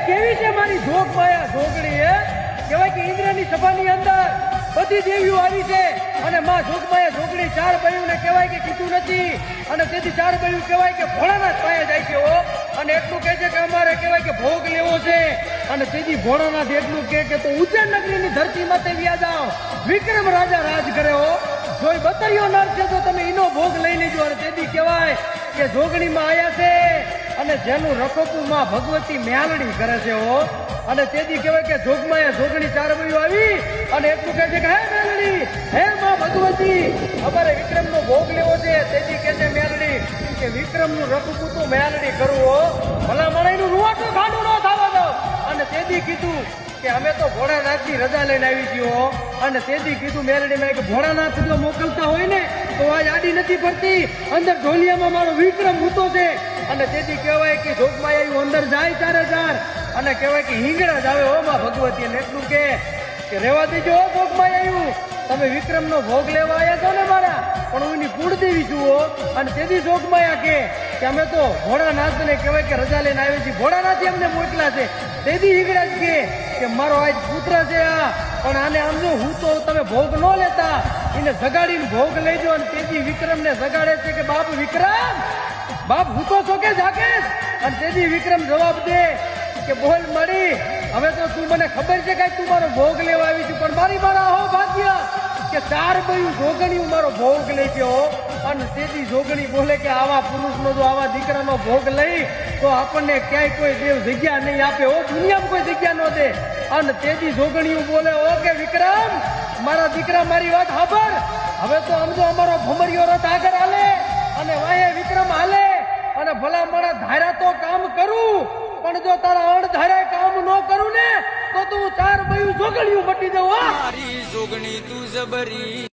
કેવી છે મારી જોગ માયા જોગણી હે કહેવાય કે ઇન્દ્રની સભાની અંદર બધી દેવીઓ આવી છે અને માં જોગમાયા જોગણી ચાર બહેનોને કહેવાય કે કીધું નથી અને તેથી ચાર બહેનો કહેવાય કે ભોળાનાથ પાસે જાય છે હો અને એટલું કહે છે કે અમારે કહેવાય કે ભોગ લેવો છે અને તેથી ભોળાનાથ એટલું કહે કે તો ઉજ્જૈન નગરીની ધરતી માથે વ્યા જાઓ વિક્રમ રાજા રાજ કરે હો જો બતરીઓ નર છે તો તમે એનો ભોગ લઈ લેજો અને તેથી કહેવાય કે જોગણીમાં આયા છે અને જેનું રખોપું માં ભગવતી મેલડી કરે છે હો અને તેથી કહેવાય કે જોગમાયા જોગણી ચાર બહેનો આવી અને એટલું કહે છે કે હે મેલડી હે માં ભગવતી અમારે વિક્રમનો ભોગ લેવો છે તેથી કહે છે મેલડી કે વિક્રમનું રખોપું તો મેલડી કરવું હો ભલા મણાઈનું રૂવાટું ખાંડું ન થવા દો અને તેથી કીધું કે અમે તો ભોળાનાથની રજા લઈને આવી છીએ અને તેથી કીધું મેલડી મેં કે ભોળાનાથ જો મોકલતા હોય ને તો આજ આડી નથી પડતી અંદર ઢોલિયામાં મારો વિક્રમ હૂતો છે અને તેથી કહેવાય કે જોગમાયા અંદર જાય ચારે ચાર અને કહેવાય કે હિંગડા જ આવે હો માં ભગવતી અને એટલું કે રેવા દેજો હો જોગમાયા તમે વિક્રમનો ભોગ લેવા આવ્યા છો ને મારા પણ હું એની કુળ દેવી છું હો અને તેથી જોગમાયા કે અમે તો ભોળાનાથને કહેવાય કે રજા લઈને આવી છીએ ભોળાનાથ અમને મોકલા છે તેથી હિંગડા જ કે મારો આજ પુત્ર છે આ પણ આને આમનો હું તો તમે ભોગ ન લેતા એને જગાડીને ભોગ લેજો અને તેથી વિક્રમને જગાડે છે કે બાપ વિક્રમ બાપ હું તો છો કે જાગેશ અને તેથી વિક્રમ જવાબ દે કે બોલ મળી હવે તો તું મને ખબર છે કે તું મારો ભોગ લેવા આવી છું પણ મારા હો ભાગ્ય કે ચાર બયું જોગણી મારો ભોગ લે છે હો અને તેથી જોગણી બોલે કે આવા પુરુષનો જો આવા દીકરાનો ભોગ લઈ તો આપણને ક્યાંય કોઈ દેવ જગ્યા નહીં આપે હો દુનિયામાં કોઈ જગ્યા ન દે અને તેથી જોગણીઓ બોલે ઓ કે વિક્રમ મારા દીકરા મારી વાત સાંભળ હવે તો સમજો અમારો ભમરિયો રથ આગળ હાલે અને વાહે વિક્રમ હાલે અને ભલા મારા ધારા તો કામ કરું પણ જો તારા અણધારે કામ ન કરું ને તો તું ચાર બયું જોગણીઓ મટી દઉં મારી જોગણી તું જબરી